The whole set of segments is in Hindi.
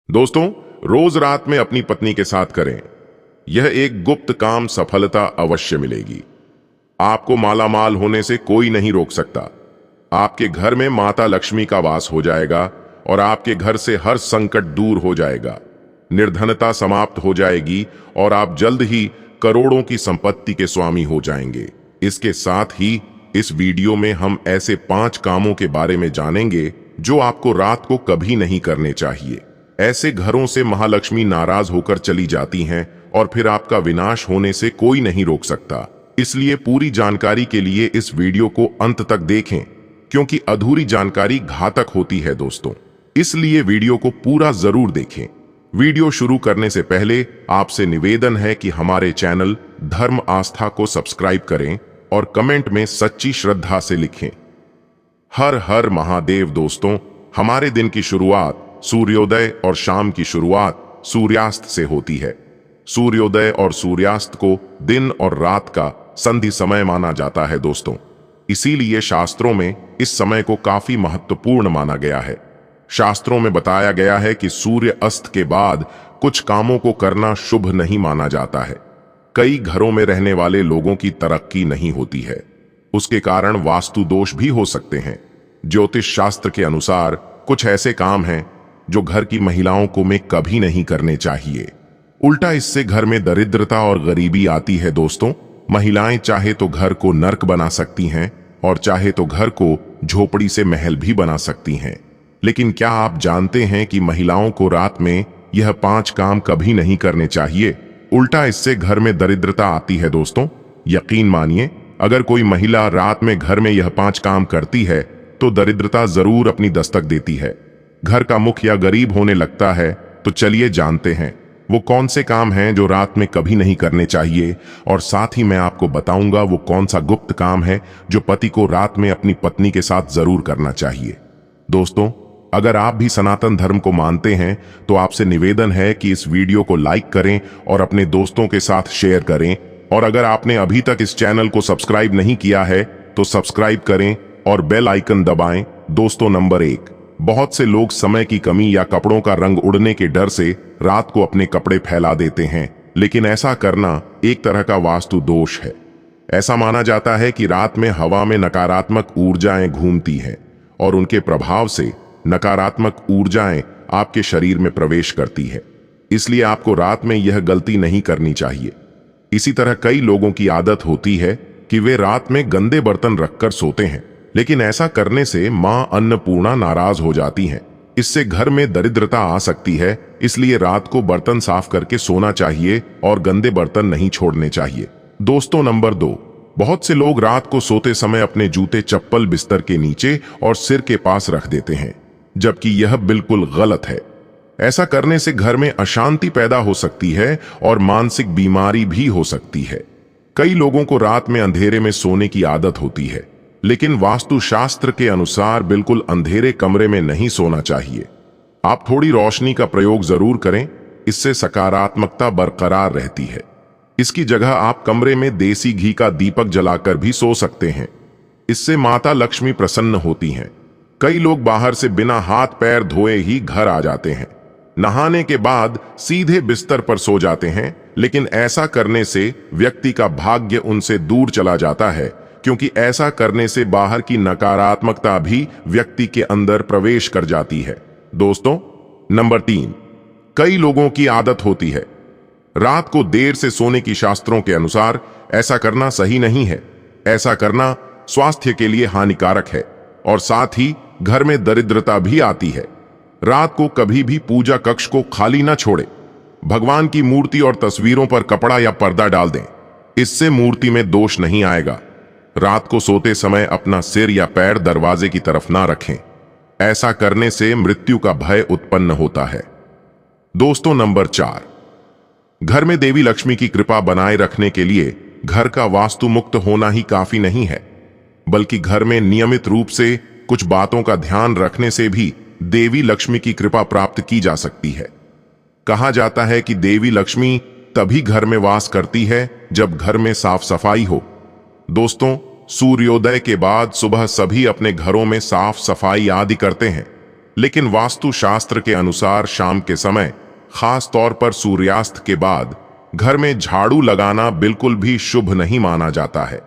दोस्तों, रोज रात में अपनी पत्नी के साथ करें। यह एक गुप्त काम, सफलता अवश्य मिलेगी। आपको मालामाल होने से कोई नहीं रोक सकता। आपके घर में माता लक्ष्मी का वास हो जाएगा और आपके घर से हर संकट दूर हो जाएगा। निर्धनता समाप्त हो जाएगी और आप जल्द ही करोड़ों की संपत्ति के स्वामी हो जाएंगे। इसके साथ ही इस वीडियो में हम ऐसे 5 कामों के बारे में जानेंगे जो आपको रात को कभी नहीं करने चाहिए। ऐसे घरों से महालक्ष्मी नाराज होकर चली जाती हैं और फिर आपका विनाश होने से कोई नहीं रोक सकता। इसलिए पूरी जानकारी के लिए इस वीडियो को अंत तक देखें, क्योंकि अधूरी जानकारी घातक होती है दोस्तों। इसलिए वीडियो को पूरा जरूर देखें। वीडियो शुरू करने से पहले आपसे निवेदन है कि हमारे चैनल धर्म आस्था को सब्सक्राइब करें और कमेंट में सच्ची श्रद्धा से लिखें, हर हर महादेव। दोस्तों, हमारे दिन की शुरुआत सूर्योदय और शाम की शुरुआत सूर्यास्त से होती है। सूर्योदय और सूर्यास्त को दिन और रात का संधि समय माना जाता है दोस्तों। इसीलिए शास्त्रों में इस समय को काफी महत्वपूर्ण माना गया है। शास्त्रों में बताया गया है कि सूर्य अस्त के बाद कुछ कामों को करना शुभ नहीं माना जाता है। कई घरों में रहने वाले लोगों की तरक्की नहीं होती है। उसके कारण वास्तु दोष भी हो सकते हैं। ज्योतिष शास्त्र के अनुसार कुछ ऐसे काम हैं जो घर की महिलाओं को में कभी नहीं करने चाहिए। उल्टा इससे घर में दरिद्रता और गरीबी आती है दोस्तों। महिलाएं चाहे तो घर को नर्क बना सकती हैं और चाहे तो घर को झोपड़ी से महल भी बना सकती हैं। लेकिन क्या आप जानते हैं कि महिलाओं को रात में यह 5 काम कभी नहीं करने चाहिए? उल्टा इससे घर में दरिद्रता आती है दोस्तों। यकीन मानिए, अगर कोई महिला रात में घर में यह 5 काम करती है तो दरिद्रता जरूर अपनी दस्तक देती है। घर का मुखिया गरीब होने लगता है। तो चलिए जानते हैं वो कौन से काम हैं जो रात में कभी नहीं करने चाहिए, और साथ ही मैं आपको बताऊंगा वो कौन सा गुप्त काम है जो पति को रात में अपनी पत्नी के साथ जरूर करना चाहिए। दोस्तों, अगर आप भी सनातन धर्म को मानते हैं तो आपसे निवेदन है कि इस वीडियो को लाइक करें और अपने दोस्तों के साथ शेयर करें। और अगर आपने अभी तक इस चैनल को सब्सक्राइब नहीं किया है तो सब्सक्राइब करें और बेल आइकन दबाएं। दोस्तों, नंबर 1, बहुत से लोग समय की कमी या कपड़ों का रंग उड़ने के डर से रात को अपने कपड़े फैला देते हैं, लेकिन ऐसा करना एक तरह का वास्तु दोष है। ऐसा माना जाता है कि रात में हवा में नकारात्मक ऊर्जाएं घूमती हैं और उनके प्रभाव से नकारात्मक ऊर्जाएं आपके शरीर में प्रवेश करती है। इसलिए आपको रात में यह गलती नहीं करनी चाहिए। इसी तरह कई लोगों की आदत होती है कि वे रात में गंदे बर्तन रखकर सोते हैं, लेकिन ऐसा करने से मां अन्नपूर्णा नाराज हो जाती हैं। इससे घर में दरिद्रता आ सकती है। इसलिए रात को बर्तन साफ करके सोना चाहिए और गंदे बर्तन नहीं छोड़ने चाहिए। दोस्तों, नंबर 2, बहुत से लोग रात को सोते समय अपने जूते चप्पल बिस्तर के नीचे और सिर के पास रख देते हैं, जबकि यह बिल्कुल गलत है। ऐसा करने से घर में अशांति पैदा हो सकती है और मानसिक बीमारी भी हो सकती है। कई लोगों को रात में अंधेरे में सोने की आदत होती है, लेकिन वास्तुशास्त्र के अनुसार बिल्कुल अंधेरे कमरे में नहीं सोना चाहिए। आप थोड़ी रोशनी का प्रयोग जरूर करें, इससे सकारात्मकता बरकरार रहती है। इसकी जगह आप कमरे में देसी घी का दीपक जलाकर भी सो सकते हैं। इससे माता लक्ष्मी प्रसन्न होती हैं। कई लोग बाहर से बिना हाथ पैर धोए ही घर आ जाते हैं, नहाने के बाद सीधे बिस्तर पर सो जाते हैं, लेकिन ऐसा करने से व्यक्ति का भाग्य उनसे दूर चला जाता है, क्योंकि ऐसा करने से बाहर की नकारात्मकता भी व्यक्ति के अंदर प्रवेश कर जाती है। दोस्तों, नंबर 3, कई लोगों की आदत होती है रात को देर से सोने की। शास्त्रों के अनुसार ऐसा करना सही नहीं है। ऐसा करना स्वास्थ्य के लिए हानिकारक है और साथ ही घर में दरिद्रता भी आती है। रात को कभी भी पूजा कक्ष को खाली ना छोड़े। भगवान की मूर्ति और तस्वीरों पर कपड़ा या पर्दा डाल दें, इससे मूर्ति में दोष नहीं आएगा। रात को सोते समय अपना सिर या पैर दरवाजे की तरफ ना रखें। ऐसा करने से मृत्यु का भय उत्पन्न होता है। दोस्तों, नंबर 4, घर में देवी लक्ष्मी की कृपा बनाए रखने के लिए घर का वास्तु मुक्त होना ही काफी नहीं है, बल्कि घर में नियमित रूप से कुछ बातों का ध्यान रखने से भी देवी लक्ष्मी की कृपा प्राप्त की जा सकती है। कहा जाता है कि देवी लक्ष्मी तभी घर में वास करती है जब घर में साफ सफाई हो। दोस्तों, सूर्योदय के बाद सुबह सभी अपने घरों में साफ सफाई आदि करते हैं। लेकिन वास्तुशास्त्र के अनुसार शाम के समय, खास तौर पर सूर्यास्त के बाद, घर में झाड़ू लगाना बिल्कुल भी शुभ नहीं माना जाता है।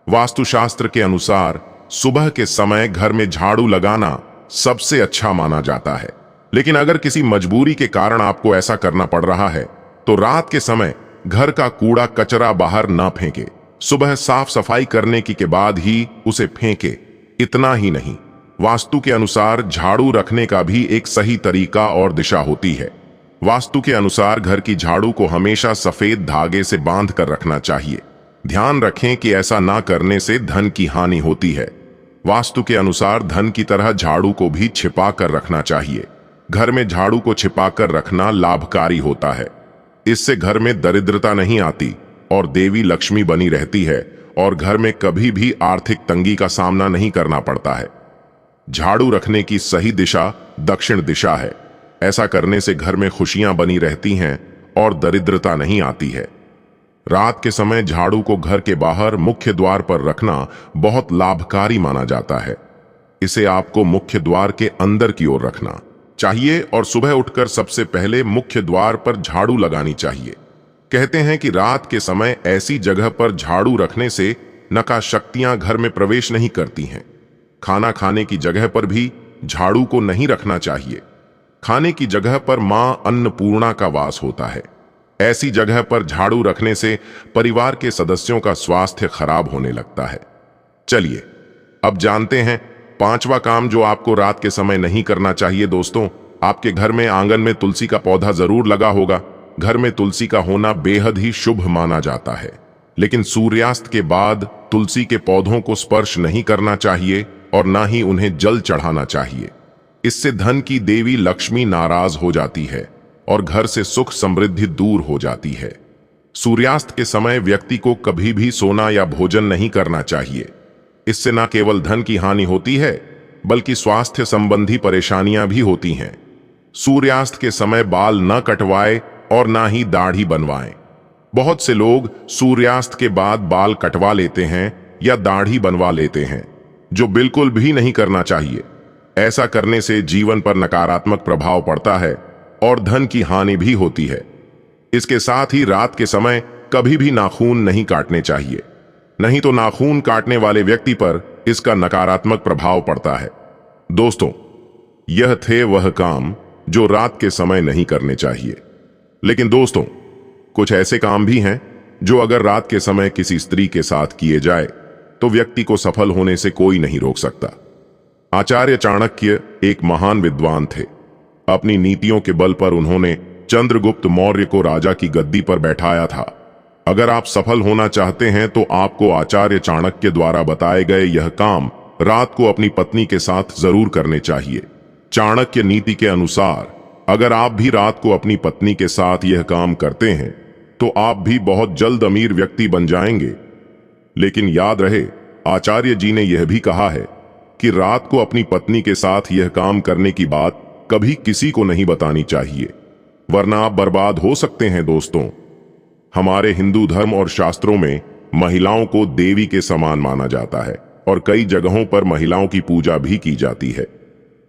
वास्तुशास्त्र के अनुसार सुबह के समय घर में झाड़ू लगाना सबसे अच्छा माना जाता है। लेकिन अगर किसी मजबूरी के कारण आपको ऐसा करना पड़ रहा है तो रात के समय घर का कूड़ा कचरा बाहर ना फेंके। सुबह साफ सफाई करने के बाद ही उसे फेंके। इतना ही नहीं, वास्तु के अनुसार झाड़ू रखने का भी एक सही तरीका और दिशा होती है। वास्तु के अनुसार घर की झाड़ू को हमेशा सफेद धागे से बांध कर रखना चाहिए। ध्यान रखें कि ऐसा ना करने से धन की हानि होती है। वास्तु के अनुसार धन की तरह झाड़ू को भी छिपा कर रखना चाहिए। घर में झाड़ू को छिपा कर रखना लाभकारी होता है। इससे घर में दरिद्रता नहीं आती और देवी लक्ष्मी बनी रहती है और घर में कभी भी आर्थिक तंगी का सामना नहीं करना पड़ता है। झाड़ू रखने की सही दिशा दक्षिण दिशा है। ऐसा करने से घर में खुशियां बनी रहती हैं और दरिद्रता नहीं आती है। रात के समय झाड़ू को घर के बाहर मुख्य द्वार पर रखना बहुत लाभकारी माना जाता है। इसे आपको मुख्य द्वार के अंदर की ओर रखना चाहिए और सुबह उठकर सबसे पहले मुख्य द्वार पर झाड़ू लगानी चाहिए। कहते हैं कि रात के समय ऐसी जगह पर झाड़ू रखने से नकारात्मक शक्तियां घर में प्रवेश नहीं करती हैं। खाना खाने की जगह पर भी झाड़ू को नहीं रखना चाहिए। खाने की जगह पर मां अन्नपूर्णा का वास होता है। ऐसी जगह पर झाड़ू रखने से परिवार के सदस्यों का स्वास्थ्य खराब होने लगता है। चलिए अब जानते हैं पांचवा काम जो आपको रात के समय नहीं करना चाहिए। दोस्तों, आपके घर में आंगन में तुलसी का पौधा जरूर लगा होगा। घर में तुलसी का होना बेहद ही शुभ माना जाता है, लेकिन सूर्यास्त के बाद तुलसी के पौधों को स्पर्श नहीं करना चाहिए और ना ही उन्हें जल चढ़ाना चाहिए। इससे धन की देवी लक्ष्मी नाराज हो जाती है और घर से सुख समृद्धि दूर हो जाती है। सूर्यास्त के समय व्यक्ति को कभी भी सोना या भोजन नहीं करना चाहिए। इससे न केवल धन की हानि होती है बल्कि स्वास्थ्य संबंधी परेशानियां भी होती हैं। सूर्यास्त के समय बाल न कटवाएं और ना ही दाढ़ी बनवाएं। बहुत से लोग सूर्यास्त के बाद बाल कटवा लेते हैं या दाढ़ी बनवा लेते हैं, जो बिल्कुल भी नहीं करना चाहिए। ऐसा करने से जीवन पर नकारात्मक प्रभाव पड़ता है और धन की हानि भी होती है। इसके साथ ही रात के समय कभी भी नाखून नहीं काटने चाहिए, नहीं तो नाखून काटने वाले व्यक्ति पर इसका नकारात्मक प्रभाव पड़ता है। दोस्तों, यह थे वह काम जो रात के समय नहीं करने चाहिए। लेकिन दोस्तों, कुछ ऐसे काम भी हैं जो अगर रात के समय किसी स्त्री के साथ किए जाए तो व्यक्ति को सफल होने से कोई नहीं रोक सकता। आचार्य चाणक्य एक महान विद्वान थे। अपनी नीतियों के बल पर उन्होंने चंद्रगुप्त मौर्य को राजा की गद्दी पर बैठाया था। अगर आप सफल होना चाहते हैं तो आपको आचार्य चाणक्य द्वारा बताए गए यह काम रात को अपनी पत्नी के साथ जरूर करने चाहिए। चाणक्य नीति के अनुसार अगर आप भी रात को अपनी पत्नी के साथ यह काम करते हैं तो आप भी बहुत जल्द अमीर व्यक्ति बन जाएंगे। लेकिन याद रहे, आचार्य जी ने यह भी कहा है कि रात को अपनी पत्नी के साथ यह काम करने की बात कभी किसी को नहीं बतानी चाहिए, वरना आप बर्बाद हो सकते हैं। दोस्तों, हमारे हिंदू धर्म और शास्त्रों में महिलाओं को देवी के समान माना जाता है और कई जगहों पर महिलाओं की पूजा भी की जाती है।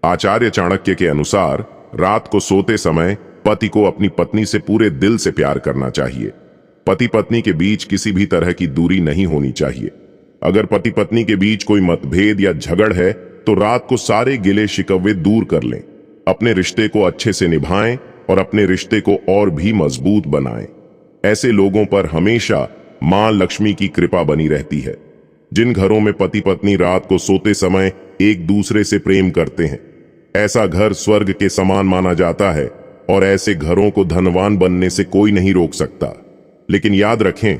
आचार्य चाणक्य के अनुसार रात को सोते समय पति को अपनी पत्नी से पूरे दिल से प्यार करना चाहिए। पति पत्नी के बीच किसी भी तरह की दूरी नहीं होनी चाहिए। अगर पति पत्नी के बीच कोई मतभेद या झगड़ है तो रात को सारे गिले शिकवे दूर कर लें। अपने रिश्ते को अच्छे से निभाएं और अपने रिश्ते को और भी मजबूत बनाएं। ऐसे लोगों पर हमेशा मां लक्ष्मी की कृपा बनी रहती है। जिन घरों में पति पत्नी रात को सोते समय एक दूसरे से प्रेम करते हैं, ऐसा घर स्वर्ग के समान माना जाता है और ऐसे घरों को धनवान बनने से कोई नहीं रोक सकता। लेकिन याद रखें,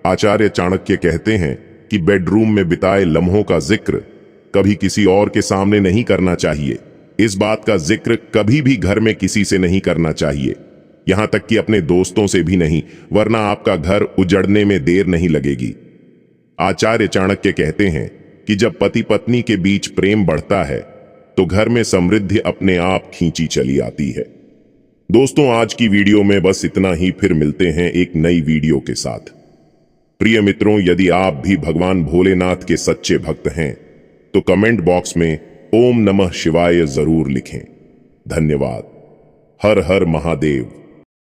आचार्य चाणक्य कहते हैं कि बेडरूम में बिताए लम्हों का जिक्र कभी किसी और के सामने नहीं करना चाहिए। इस बात का जिक्र कभी भी घर में किसी से नहीं करना चाहिए, यहां तक कि अपने दोस्तों से भी नहीं, वरना आपका घर उजड़ने में देर नहीं लगेगी। आचार्य चाणक्य कहते हैं कि जब पति पत्नी के बीच प्रेम बढ़ता है तो घर में समृद्धि अपने आप खींची चली आती है। दोस्तों, आज की वीडियो में बस इतना ही। फिर मिलते हैं एक नई वीडियो के साथ। प्रिय मित्रों, यदि आप भी भगवान भोलेनाथ के सच्चे भक्त हैं तो कमेंट बॉक्स में ओम नमः शिवाय जरूर लिखें। धन्यवाद। हर हर महादेव।